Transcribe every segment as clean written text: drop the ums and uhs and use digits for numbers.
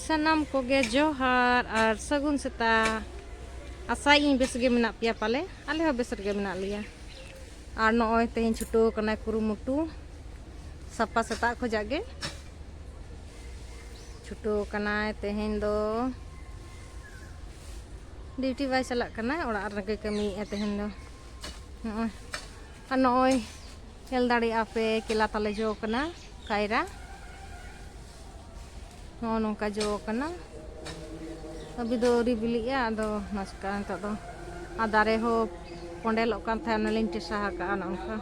Sanam koge johar ar sagun seta asayin bes ge menak pia pale ale ho beser ge menak lia ar noy tehin chuto kana kurumutu sapa seta ko jage chuto kana tehin do duty bai salak kana ora ar ge kami tehin do noy hel dari ape kila tale jo kana kaira nongka jo kana अभी दो रिबिली आदो नस्का तो दारे हो पंडेलों कान था नलिन टिसा का नौका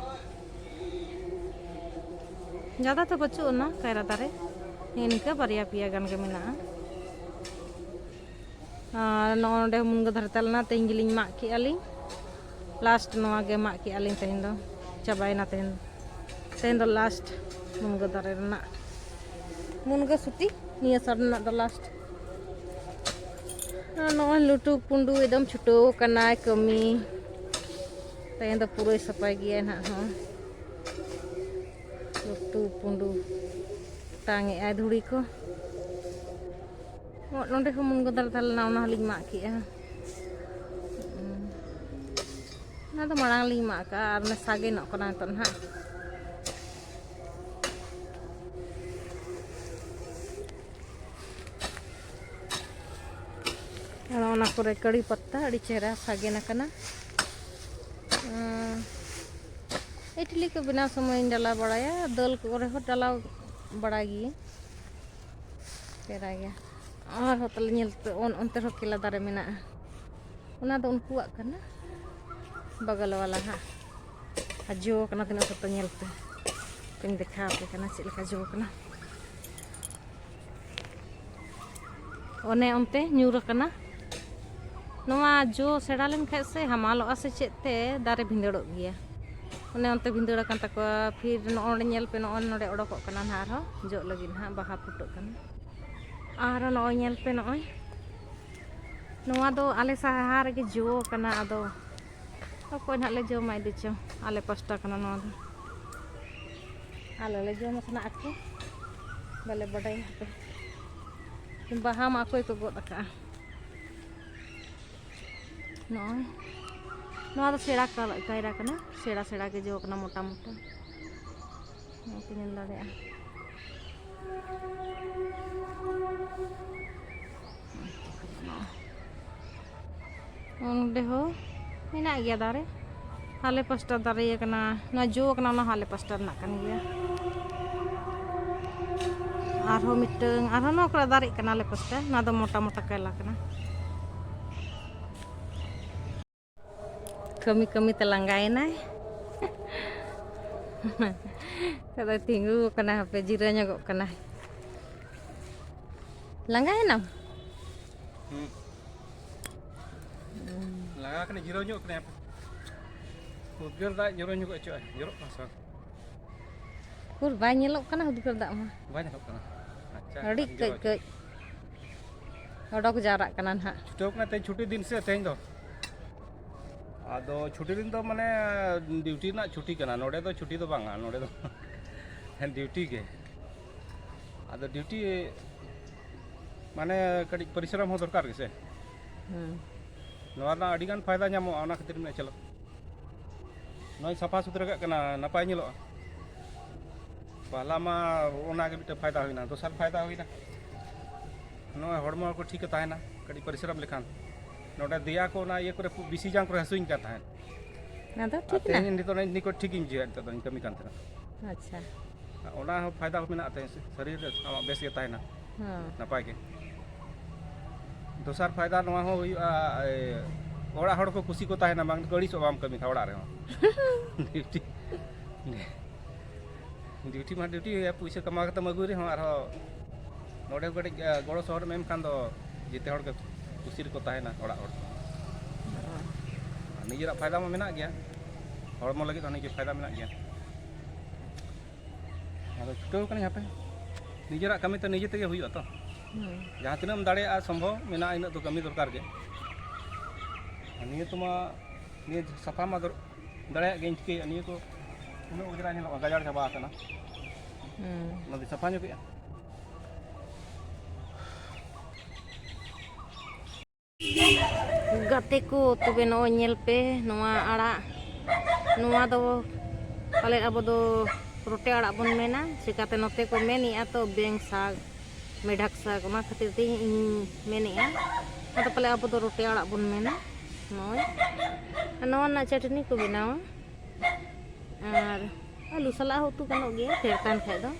ज़्यादा तो बच्चों ना कायरा दारे इनका बारिया पिया गन के मिना नौंडे मुंग धरतल ना तेंगिलिंग माक की अली लास्ट नवा गे माक की अली तें दो चबाई ना तें दो लास्ट मुंग दारे ना मुंग सुती निया सर ना दो लास्ट नॉन लुटू पुंडू एकदम छुटो कना कमी तें दो पूरे सफाई गया ना हाँ लुटू पुंडू टांगे आय धुड़ी को नोंडे को मुंग दर तल ना उना लिंग माक किया ना तो मरांग लिंग माक का आर ने सागे नौ कना तो ना ना करे कड़ी पत्ता अड़ी चेहरा सागे ना कना इडली को बिना समय डाला बड़ाया दाल को रे हो डाला बड़ा गी चेहरा गया और होतल नेलते ओनते हो किला दारे मेना उना दो उनकुआ कना बगल वाला हा जो कना तना तो नेलते पिन देखा पे कना चेक लेका जो कना ओने ओनते न्यूर कना नवा जो सेड़ा लेन खाय से हमालो आसे चेते दारे भिंदड़ो गया ओने ओनते भिंदड़ कान तको फिर नोंडे नेल पे नोंडे ओडको कना ना आरो जो लगी ना बाहा फुटो कना आरो नोय नेल पे नोय नवा दो आले सहार के जो कना आदो अको ना ले जो माइ दिचो आले पास्ता कना नवा दो आले ले जो मसना आके बले बड़ाई पे बाहा मा कोई को गोद का नॉय नवा तो सेड़ा कायरा कना सेड़ा सेड़ा के जो कना मोटा मोटा तीन लड़े ओंडे हो मेना गया दारे हाले पास्ता दारे कना ना जो कना ना हाले पास्ता ना कन गया आरो मिटंग आरो नो करा दारे कना ले पास्ता ना दो मोटा मोटा कायला कना कमी कमी तेलंगाई ना कदा tinggu कना पे जीरा न्योगो कना लंगाई ना लगा कने जीरो न्योग कने उद्गार दा जीरो न्योग अचो जीरो पासा कुर बाय nyelok kana उद्गार दा मा बाय न्योग कना अच्छा अड़ी कई कई ओडक जारा कना ना छुटो कना ते छुट्टी दिन से तें दो आदो छुट्टी दिन तो माने ड्यूटी ना छुट्टी कना नोडे तो छुट्टी तो बांगा नोडे तो ड्यूटी के आदो ड्यूटी माने कड़ी परिश्रम हो दरकार के से नवा ना अडिगान फायदा ᱧᱟᱢᱚᱜᱼᱟ ओना खातिर में चलो नय सफा सुथरा का कना नपाय ᱧᱮᱞᱚᱜᱼᱟ पहला मा ओना के बिटे फायदा होइना दोसर फायदा होइना नय हड़मो को ठीक ताहेना कड़ी परिश्रम लेखान नोडे दिया को ना ये करे बिसी जांग करे हसुइन का ताहेन ना तो ठीक ना तेन नितो निको ठीक इन जे तो कमी कान तना अच्छा ओना फायदा मेना ते शरीर आमा बेस के ताहेना हां नपाय के दोसर फायदा नवा हो ओड़ा हड़ को खुशी को ताहेना बांग गड़ी सो बाम कमी था ओड़ा रे ड्यूटी ड्यूटी मा ड्यूटी या पैसा कमा के मगु रे आर नोडे गड़ी गड़ो शहर में खान दो जिते हड़ के खुशी को ताहेना ओड़ा हड़ निजेरा फायदा मा मेना गया हड़मो लगी तो निजे फायदा मेना गया आदो छुटो कने यहाँ पे निजेरा कमी तो निजे तेगे हुई तो जहाँ तीन दाड़े संभव मेना इन तो कमी दरकार के निये तो मा निये सफा मा दाड़े गे चिके निये को उन उजरा गजार चाबा सफा Gate ko tobe no nyel pe noa arak noa do pale abo do rote arak bon mena cikate note ko meni atau beng sag medak sag ona khatir te meni a atau pale abo do rote arak bon mena noy noa na chutney ko benawa ar alu sala hotu kanok ge terkan khay do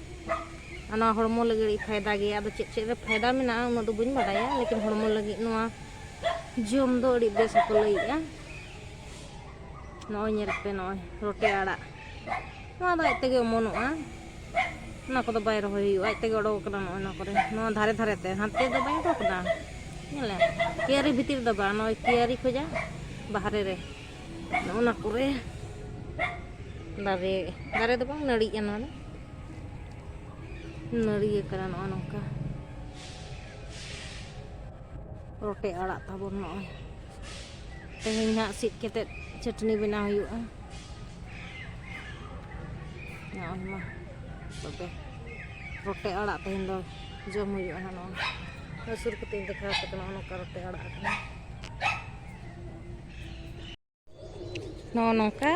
ana hormo lagi फायदा ge ado cek cek re फायदा mena uno do buñ badaya lekin hormo lagi noa jom do adi bes ko lay ya noy nyel pe noy rote arak noa do tege omonoa na ko do bay rohoy hu aj tege odok kana noy na kore noa dhare dhare te hante do bay odok na nyele kiari bhitir do ba noy kiari khoja bahare re noa kore dare do bang nari ya noa nari kana noa nongka rote arak tabon noy teheng hak sit kete chutney bena huyuga noy mah tobe rote arak teheng do jom huyuga noy sur kuting dekha kete noa nongka rote arak kana noa nongka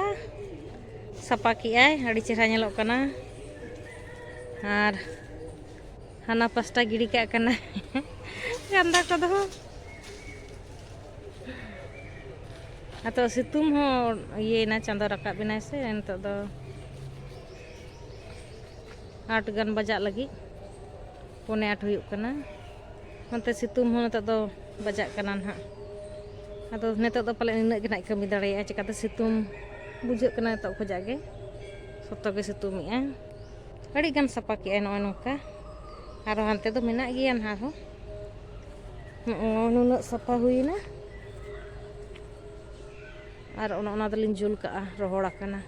sapa ki ay adi cerha nyelok kana ar hana pasta giri kak kana ganda ko do atau situm ho ye na chando rakab bina se entok do 8 gan bajak lagi pone 8 huyuk kana onte situm ho entok do bajak kana ha ado netok do pale nina ge nak kami dare cikate situm bujak kana entok khojak ge soto ge situm ya adi gan sapa ki ay nongka aro hante do menak gian haro nunuk sapa huina ar ona dolin jul ka rohor akana